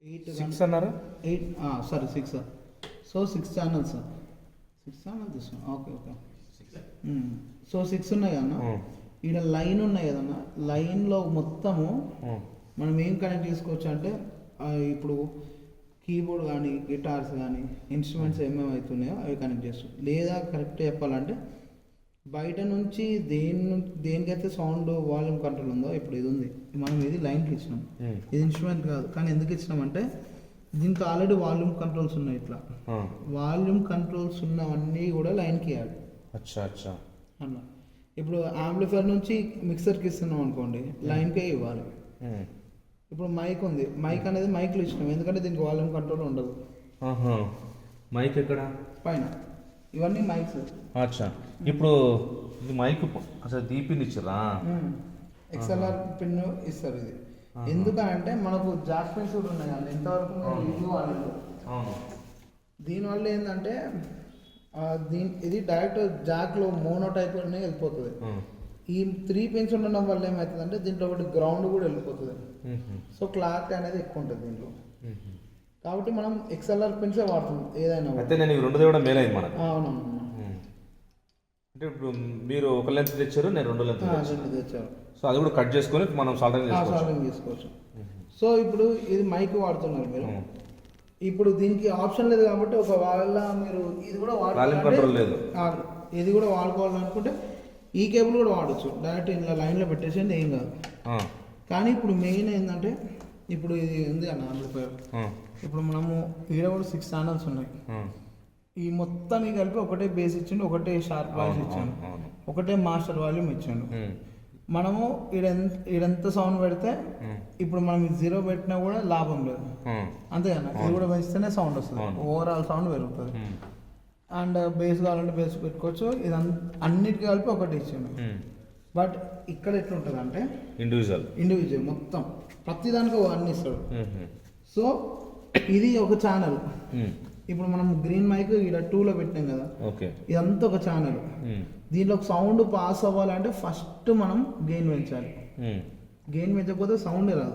6 అన్నారు 8 sorry 6 so 6 channels 6 channel తీసుకున్నా okay so 6 ఉన్నాయి కదన్నా ఈడ లైన్ ఉన్నాయి కదన్నా లైన్లో మొత్తము మనం ఏం కనెక్ట్ చేసుకోవచ్చు అంటే ఇప్పుడు కీబోర్డ్ కానీ గిటార్స్ కానీ ఇన్స్ట్రుమెంట్స్ ఏమేమి అవుతున్నాయో అవి కనెక్ట్ చేస్తాం. లేదా కరెక్ట్ చెప్పాలంటే బయట నుంచి దేనికైతే సౌండ్ వాల్యూమ్ కంట్రోల్ ఉందో ఇప్పుడు ఇది ఉంది, మనం ఇది లైన్కి ఇచ్చినాం, ఇది ఇన్స్ట్రుమెంట్ కాదు. కానీ ఎందుకు ఇచ్చినామంటే దీనికి ఆల్రెడీ వాల్యూమ్ కంట్రోల్స్ ఉన్నాయి. ఇట్లా వాల్యూమ్ కంట్రోల్స్ ఉన్నవన్నీ కూడా లైన్కి ఇవ్వాలి. అచ్చా అట్లా ఇప్పుడు యాంప్లిఫైర్ నుంచి మిక్సర్కి ఇస్తున్నాం అనుకోండి లైన్కే ఇవ్వాలి. ఇప్పుడు మైక్ ఉంది, మైక్ అనేది మైక్లో ఇచ్చినాం ఎందుకంటే దీనికి వాల్యూమ్ కంట్రోల్ ఉండదు. మైక్ ఎక్కడ పైన ఇవన్నీ మైక్స్. అచ్చా ఇప్పుడు ఇది మైక్ అసలు దీపిని ఇచ్చారా? ఎక్స్ఎల్ఆర్ పిన్ ఇస్తారు. ఇది ఎందుకంటే మనకు జాక్ పిన్స్ కూడా ఉన్నాయి కదా ఎంతవరకు ఇది వాడలేదు. దీనివల్ల ఏంటంటే ఇది డైరెక్ట్ జాక్లో మోనో టైప్ వెళ్ళిపోతుంది. ఈ 3 పిన్స్ ఉండడం వల్ల ఏమవుతుందంటే దీంట్లో ఒకటి గ్రౌండ్ కూడా వెళ్ళిపోతుంది. సో క్లారిటీ అనేది ఎక్కువ ఉంటుంది దీంట్లో. కాబట్టి మనం ఎక్స్ఎల్ఆర్ పిన్సే వాడుతుంది ఏదైనా. అయితే నేను ఈ 2 తేవడం మేలైంది మనకు. అవునవును. అంటే ఇప్పుడు మీరు ఒక లెంత్ తెచ్చారు, నేను 2 లెంత్ తెచ్చారు. సో అది కూడా కట్ చేసుకొని మనం సాల్టింగ్ చేసుకోవచ్చు. సో ఇప్పుడు ఇది మైక్ వాడుతున్నారు మీరు. ఇప్పుడు దీనికి ఆప్షన్ లేదు కాబట్టి ఒకవేళ మీరు ఇది కూడా ఇది కూడా వాడుకోవాలనుకుంటే ఈ కేబుల్ కూడా వాడచ్చు. డైరెక్ట్ ఇలా లైన్లో పెట్టేసేది ఏం కాదు. కానీ ఇప్పుడు మెయిన్ ఏంటంటే ఇప్పుడు ఇది ఉంది అన్న యాంప్లిఫైర్. ఇప్పుడు మనము ఈడ కూడా 6 ఛానల్స్ ఉన్నాయి. ఈ మొత్తానికి కలిపి ఒకటే బేస్ ఇచ్చిండు, ఒకటే షార్ప్ వాయిస్ ఇచ్చాను, ఒకటే మాస్టర్ వాల్యూమ్ ఇచ్చాను. మనము ఈడెంత సౌండ్ పెడితే ఇప్పుడు మనం 0 పెట్టినా కూడా లాభం లేదు. అంతేనా? ఇది కూడా పెంచితేనే సౌండ్ వస్తుంది, ఓవరాల్ సౌండ్ పెరుగుతుంది. అండ్ బేస్ కావాలంటే బేస్ పెట్టుకోవచ్చు. ఇది అన్నిటికీ కలిపి ఒకటి ఇచ్చిండు. బట్ ఇక్కడ ఎట్లుంటుంది అంటే ఇండివిజువల్ మొత్తం ప్రతి దానికి అన్ని ఇస్తాడు. సో ఇది ఒక ఛానల్. ఇప్పుడు మనం గ్రీన్ మైక్ ఇక్కడ 2లో పెట్టినాం కదా, ఇదంతా ఒక ఛానల్. దీంట్లో సౌండ్ పాస్ అవ్వాలంటే ఫస్ట్ మనం గెయిన్ పెంచాలి. గెయిన్ పెంచకపోతే సౌండ్ రాదు.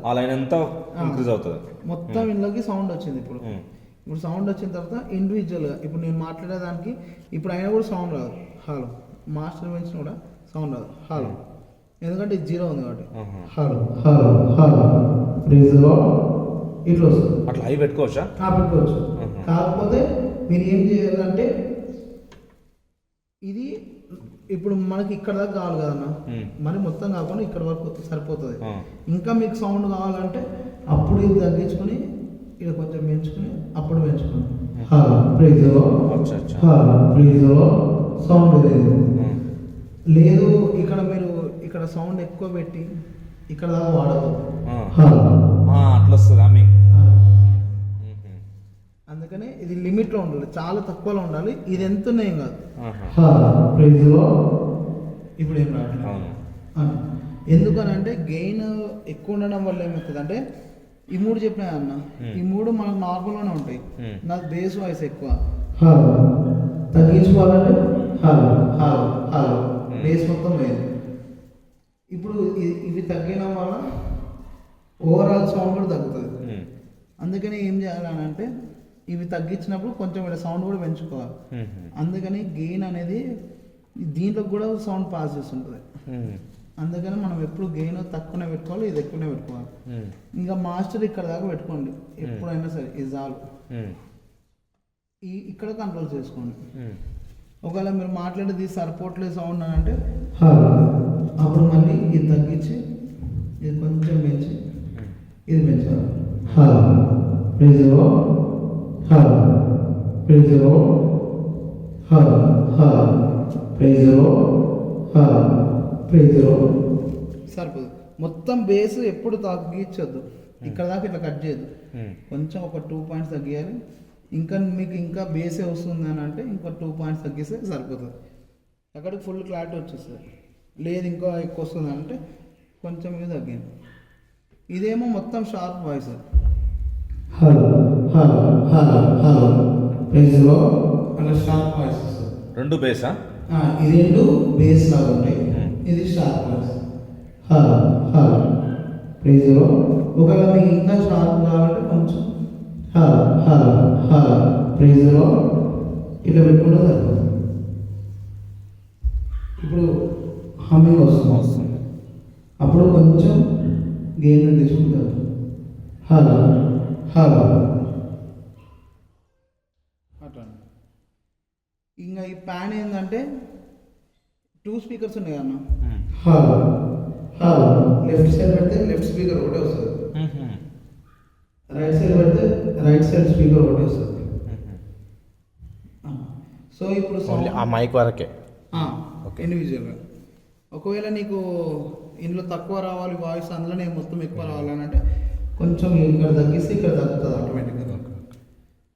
మొత్తం ఇంట్లోకి సౌండ్ వచ్చింది. ఇప్పుడు సౌండ్ వచ్చిన తర్వాత ఇండివిజువల్గా ఇప్పుడు నేను మాట్లాడేదానికి ఇప్పుడు అయినా కూడా సౌండ్ రాదు. హలో మాస్టర్ పెంచిన కూడా సౌండ్ రాదు. హలో ఎందుకంటే ఇది 0 ఉంది కాబట్టి హలో హలో హలో ఇట్లా వస్తుంది. అట్లా అవి పెట్టుకోవచ్చా? పెట్టుకోవచ్చు. కాకపోతే మీరు ఏం చేయాలంటే ఇది ఇప్పుడు మనకి ఇక్కడ దాకా కావాలి కదన్నా, మరి మొత్తం కాకుండా ఇక్కడ వరకు సరిపోతుంది. ఇంకా మీకు సౌండ్ కావాలంటే అప్పుడు ఇది తగ్గించుకొని ఇక్కడ కొంచెం పెంచుకుని అప్పుడు పెంచుకోండి. సౌండ్ లేదు ఇక్కడ మీరు ఇక్కడ సౌండ్ ఎక్కువ పెట్టి ఇక్కడ దాకా వాడదు. అందుకని ఇది లిమిట్లో ఉండాలి, చాలా తక్కువలో ఉండాలి. ఇది ఎంత ఉన్నాయేం కాదు. ఇప్పుడు ఏం రావట్లేదు. ఎందుకనంటే గెయిన్ ఎక్కువ ఉండడం వల్ల ఏమవుతుంది అంటే ఈ 3 చెప్పినా అన్న, ఈ 3 మనకు నార్మల్గానే ఉంటాయి. నాకు బేస్ వాయిస్ ఎక్కువ తగ్గించుకోవాలంటే బేస్ మొత్తం లేదు. ఇప్పుడు ఇవి తగ్గడం వల్ల ఓవరాల్ సౌండ్ కూడా తగ్గుతుంది. అందుకని ఏం చేయాలని అంటే ఇవి తగ్గించినప్పుడు కొంచెం ఇక్కడ సౌండ్ కూడా పెంచుకోవాలి. అందుకని గెయిన్ అనేది దీంట్లో కూడా సౌండ్ పాస్ చేస్తుంటుంది. అందుకని మనం ఎప్పుడు గెయిన్ తక్కువనే పెట్టుకోవాలి, ఇది ఎక్కువనే పెట్టుకోవాలి. ఇంకా మాస్టర్ ఇక్కడ దాకా పెట్టుకోండి ఎప్పుడైనా సరే, ఇది చాలు. ఇక్కడ కంట్రోల్ చేసుకోండి. ఒకవేళ మీరు మాట్లాడేది సరిపోవట్లేదు సౌండ్ అని అంటే అప్పుడు మళ్ళీ ఇది తగ్గించి ఇది కొంచెం పెంచి ఇది పెంచాలి. సరిపోదు. మొత్తం బేస్ ఎప్పుడు తగ్గించొద్దు, ఇక్కడ దాకా ఇట్లా కట్ చేయద్దు. కొంచెం ఒక 2 పాయింట్స్ తగ్గియాలి. ఇంకా మీకు ఇంకా బేసే వస్తుంది అని అంటే ఇంకో 2 పాయింట్స్ తగ్గిస్తే సరిపోతుంది. అక్కడికి ఫుల్ క్లారిటీ వచ్చేస్తుంది. లేదు ఇంకా ఎక్కువ వస్తుంది అంటే కొంచెం ఇది తగ్గింది. ఇదేమో మొత్తం షార్ప్ వాయిస్. అలా షార్ప్ వాయిస్ వస్తుంది. 2 బేసా? ఇది 2 బేస్ లాగా ఉంటాయి, ఇది షార్ప్ వాయిస్. ఒకవేళ మీకు ఇంకా షార్ప్ కావాలంటే కొంచెం ప్రైజ్లో ఇట్లా పెట్టుకుంటే సరిపోతుంది. ఇప్పుడు హమ్మింగ్ వస్తుంది, అప్పుడు కొంచెం గెయిన్ తీసుకుంటారు. హలో హలో అట్లా. ఇంకా ఈ ప్యాన్ ఏంటంటే 2 స్పీకర్స్ ఉన్నాయి అన్న. హలో హలో లెఫ్ట్ సైడ్ పెడితే లెఫ్ట్ స్పీకర్ ఒకటే వస్తుంది, రైట్ సైడ్ పెడితే రైట్ సైడ్ స్పీకర్ ఒకటే వస్తుంది. సో ఇప్పుడు ఆ మైక్ వరకే ఇండివిజువల్గా. ఒకవేళ నీకు ఇందులో తక్కువ రావాలి వాయిస్, అందులోనే మొత్తం ఎక్కువ రావాలని అంటే కొంచెం ఇక్కడ తగ్గిస్తే ఇక్కడ తగ్గుతుంది ఆటోమేటిక్గా.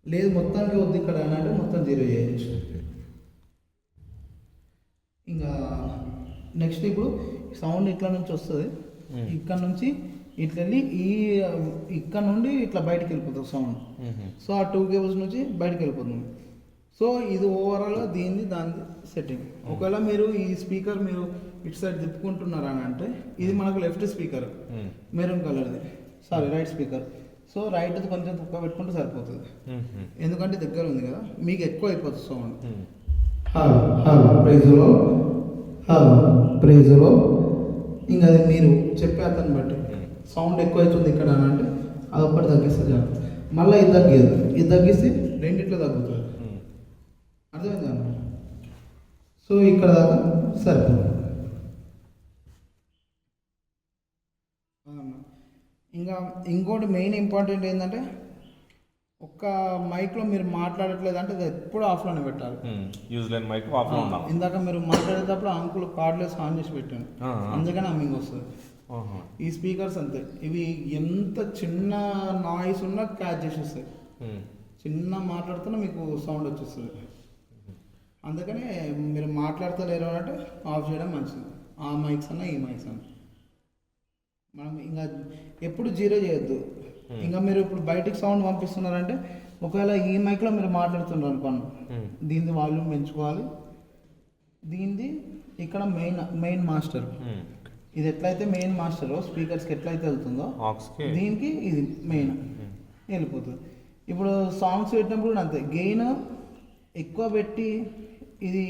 లేదు మొత్తానికి వద్దు ఇక్కడ అని అంటే మొత్తం 0 చేయొచ్చు. ఇంకా నెక్స్ట్ ఇప్పుడు సౌండ్ ఇట్లా నుంచి వస్తుంది, ఇక్కడ నుంచి ఇట్లా వెళ్ళి ఇక్కడ నుండి ఇట్లా బయటకు వెళ్ళిపోతుంది సౌండ్. సో ఆ 2 కేబుల్స్ నుంచి బయటకు వెళ్ళిపోతుంది. సో ఇది ఓవరాల్గా దాని సెట్టింగ్. ఒకవేళ మీరు ఈ స్పీకర్ మీరు ఇటు సైడ్ తిప్పుకుంటున్నారా అని అంటే ఇది మనకు లెఫ్ట్ స్పీకర్, మెరూన్ కలర్ది, sorry right speaker. So right కొంచెం తక్కువ పెట్టుకుంటే సరిపోతుంది, ఎందుకంటే దగ్గర ఉంది కదా, మీకు ఎక్కువ అయిపోతుంది సౌండ్. ప్రైజ్లో ఇంకా అది మీరు చెప్పే అతను బట్టి సౌండ్ ఎక్కువ అవుతుంది ఇక్కడ అని అంటే అదొక్కటి తగ్గిస్తే చాలు. మళ్ళీ ఇది తగ్గిస్తే రెండిట్లో తగ్గుతుంది. అర్థమైందా? సో ఇక్కడ దాకా సరిపోతుంది. ఇంకా ఇంకోటి మెయిన్ ఇంపార్టెంట్ ఏంటంటే ఒక్క మైక్లో మీరు మాట్లాడట్లేదు అంటే అది ఎప్పుడు ఆఫ్లోనే పెట్టాలి. ఇందాక మీరు మాట్లాడేటప్పుడు అంకుల్ కార్డ్లెస్ ఆన్ చేసి పెట్టాను, అందుకని హమ్మింగ్ వస్తుంది. ఈ స్పీకర్స్ అంతే, ఇవి ఎంత చిన్న నాయిస్ ఉన్నా క్యాచ్ చేసేస్తాయి. చిన్న మాట్లాడుతున్నా మీకు సౌండ్ వచ్చేస్తుంది. అందుకనే మీరు మాట్లాడతలేరు అంటే ఆఫ్ చేయడం మంచిది. ఆ మైక్స్ అన్నా ఈ మైక్స్ అన్నా మనం ఇంకా ఎప్పుడు 0 చేయొద్దు. ఇంకా మీరు ఇప్పుడు బయటికి సౌండ్ పంపిస్తున్నారంటే ఒకవేళ ఈ మైక్లో మీరు మాట్లాడుతున్నారు అనుకోండి, దీనిది వాల్యూమ్ పెంచుకోవాలి. దీనిది ఇక్కడ మెయిన్ మాస్టర్, ఇది ఎట్లయితే మెయిన్ మాస్టర్ స్పీకర్స్కి ఎట్లయితే వెళ్తుందో దీనికి ఇది మెయిన్ వెళ్ళిపోతుంది. ఇప్పుడు సాంగ్స్ పెట్టినప్పుడు కూడా అంతే, గెయిన్ ఎక్కువ పెట్టి ఇది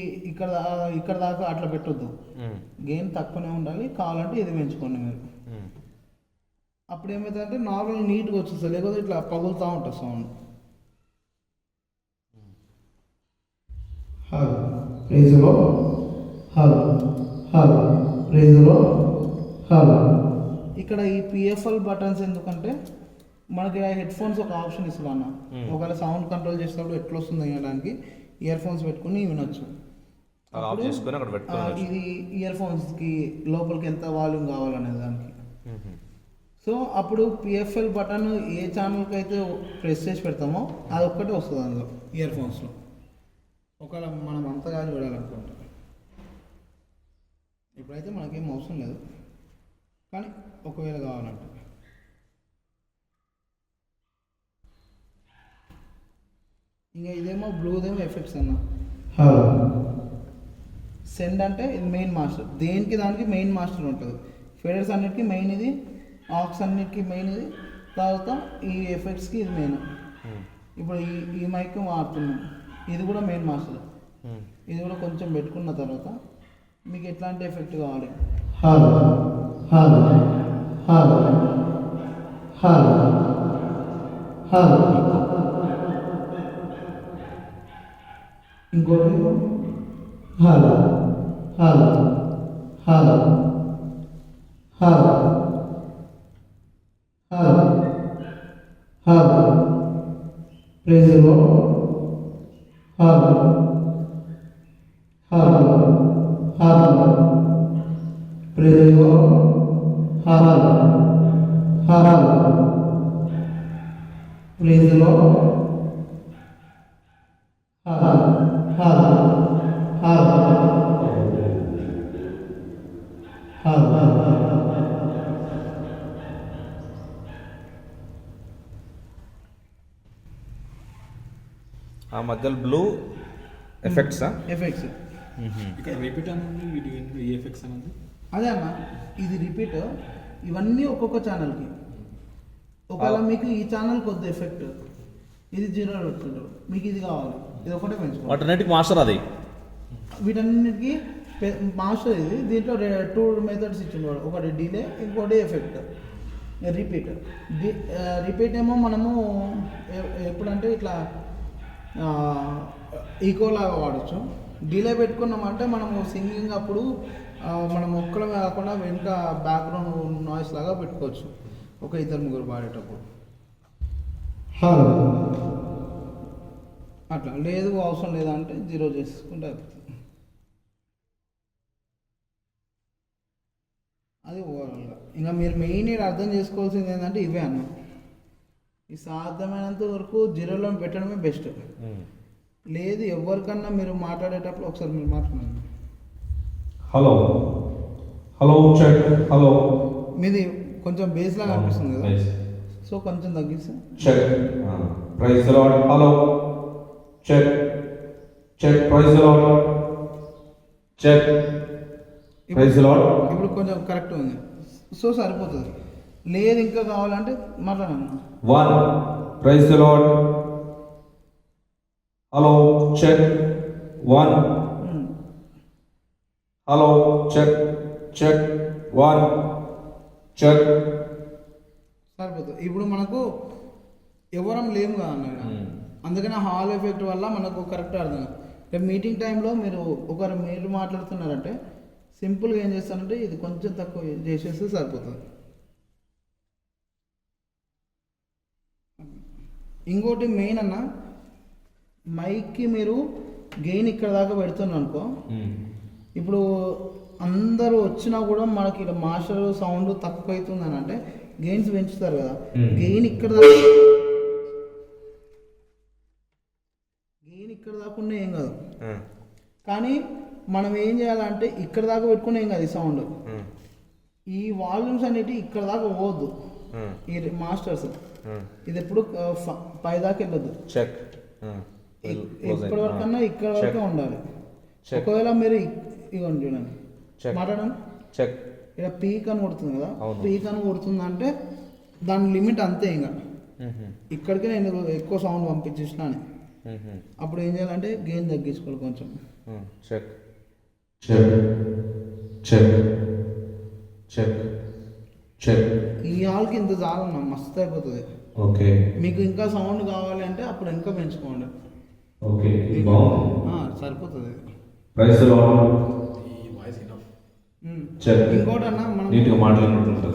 ఇక్కడ దాకా అట్లా పెట్టొద్దు, గెయిన్ తక్కువనే ఉండాలి. కావాలంటే ఇది పెంచుకోండి మీరు. అప్పుడు ఏమవుతుందంటే నార్మల్ నీట్గా వచ్చేస్తుంది, లేకపోతే ఇట్లా పగులుతూ ఉంటుంది సౌండ్. ఇక్కడ ఈ పిఎఫ్ఎల్ బటన్స్ ఎందుకంటే మనకి హెడ్ ఫోన్స్ ఒక ఆప్షన్ ఇస్తుంది అన్న. ఒకవేళ సౌండ్ కంట్రోల్ చేసేటప్పుడు ఎట్లా వస్తుంది అనడానికి ఇయర్ ఫోన్స్ పెట్టుకుని వినొచ్చు. ఇది ఇయర్ ఫోన్స్కి లోపలికి ఎంత వాల్యూమ్ కావాలనే దానికి. సో అప్పుడు పిఎఫ్ఎల్ బటన్ ఏ ఛానల్కి అయితే ప్రెస్ చేసి పెడతామో అది ఒక్కటే వస్తుంది అందులో ఇయర్ ఫోన్స్లో. ఒకవేళ మనం అంతగా చూడాలనుకుంటాం, ఇప్పుడైతే మనకేం అవసరం లేదు, కానీ ఒకవేళ కావాలంటే. ఇంకా ఇదేమో బ్లూదేమో ఎఫెక్ట్స్ అన్న. సెండ్ అంటే ఇది మెయిన్ మాస్టర్, దేనికి దానికి మెయిన్ మాస్టర్ ఉంటుంది. ఫెడర్స్ అన్నిటికీ మెయిన్ ఇది, ఆక్స్ అన్నిటికీ మెయిన్ ఇది, తర్వాత ఈ ఎఫెక్ట్స్కి ఇది మెయిన్. ఇప్పుడు ఈ మైక్ వాడుతున్నాం, ఇది కూడా మెయిన్ మాస్టర్. ఇది కూడా కొంచెం పెట్టుకున్న తర్వాత మీకు ఎట్లాంటి ఎఫెక్ట్ కావాలి. ఇంకోటి ప్రైజ్లో ప్రైజ్లో ప్రైజ్లో ఆ మధ్యలో బ్లూ ఎఫెక్ట్స్ ఇక్కడ రిపీట్ అనేది ఈ ఎఫెక్ట్స్ అనేది అదే అన్న, ఇది రిపీట్. ఇవన్నీ ఒక్కొక్క ఛానల్కి. ఒకవేళ మీకు ఈ ఛానల్ కొద్ది ఎఫెక్ట్, ఇది 0 పెట్టుకుంటారు. మీకు ఇది కావాలి, ఇది ఒకటే పెంచుకోవాలి. వాటన్నిటికి మాస్టర్ అది. వీటన్నిటికీ మాస్టర్ ఇది. దీంట్లో 2 మెథడ్స్ ఇచ్చినవాడు, ఒకటి డిలే, ఇంకోటి ఎఫెక్ట్, రిపీట్. రిపీట్ ఏమో మనము ఎప్పుడంటే ఇట్లా ఈకో లాగా వాడచ్చు. డిలే పెట్టుకున్నామంటే మనము సింగింగ్ అప్పుడు మనం ఒక్కడమే కాకుండా వెనుక బ్యాక్గ్రౌండ్ నాయిస్ లాగా పెట్టుకోవచ్చు ఒక 2-3 పాడేటప్పుడు. అట్లా లేదు అవసరం లేదంటే 0 చేసుకుంటే అయిపోతుంది. అది ఓవరాల్గా ఇంకా మీరు మెయిన్ అర్థం చేసుకోవాల్సింది ఏంటంటే ఇవే అన్న. ఈ సాధ్యమైనంత వరకు 0లో పెట్టడమే బెస్ట్. లేదు ఎవరికన్నా మీరు మాట్లాడేటప్పుడు ఒకసారి మీరు మాట్లాడండి. Hello hello check hello. మీది కొంచెం బేస్ లాగా అనిపిస్తుంది కదా, సో కొంచెం తగ్గిస్తే check praise Lord. Hello check check praise Lord. Check praise Lord. ఇప్పుడు కొంచెం కరెక్ట్ ఉంది, సో సరిపోతుంది. లేదు ఇంకా కావాలంటే మాట్లాడన్నా. 1 praise Lord. Hello check 1. Hello check check 1 check. సరిపోతుంది. ఇప్పుడు మనకు ఎవరం లేము కదా అన్న, అందుకని హాల్ ఎఫెక్ట్ వల్ల మనకు కరెక్ట్ అర్థం కాదు. రేపు మీటింగ్ టైంలో మీరు మాట్లాడుతున్నారంటే సింపుల్గా ఏం చేస్తానంటే ఇది కొంచెం తక్కువ చేసేస్తే సరిపోతుంది. ఇంకోటి మెయిన్ అన్న, మైక్కి మీరు గెయిన్ ఇక్కడ దాకా పెడుతున్నారు అనుకో, ఇప్పుడు అందరూ వచ్చినా కూడా మనకి ఇక్కడ మాస్టర్ సౌండ్ తక్కువ అవుతుంది అని అంటే గెయిన్స్ పెంచుతారు కదా. గెయిన్ ఇక్కడ దాకా ఉన్న ఏం కాదు, కానీ మనం ఏం చేయాలంటే ఇక్కడ దాకా పెట్టుకునే ఏం కాదు ఈ సౌండ్. ఈ వాల్యూమ్స్ అనేవి ఇక్కడ దాకా పోవద్దు. ఈ మాస్టర్స్ ఇది ఎప్పుడు పై దాకా వెళ్ళొద్దు. చెక్ ఇప్పటి వరకు అన్నా ఇక్కడ వరకే ఉండాలి. ఒకవేళ మీరు ఇవ్వండి చూడండి మాట్లాడండి. చెక్ ఇక్కడ పీక్ అని కొడుతుంది కదా, పీక్ అని కొడుతుంది అంటే దాని లిమిట్ అంతే. ఇంకా ఇక్కడికి నేను ఎక్కువ సౌండ్ పంపించేసిన అని అప్పుడు ఏం చేయాలంటే గెయిన్ తగ్గించుకోవాలి కొంచెం. Check check check check check. ఈ హాల్కి ఇంత చాలన్నా మస్తు అయిపోతుంది. ఓకే మీకు ఇంకా సౌండ్ కావాలి అంటే అప్పుడు ఇంకా పెంచుకోండి. ఓకే సరిపోతుంది. Praise Lord. ఈ వాయిస్ ఇనఫ్. చెక్ ఇంకోటి అన్న మనం నీట్గా మాట్లాడినట్టు ఉంటుంది.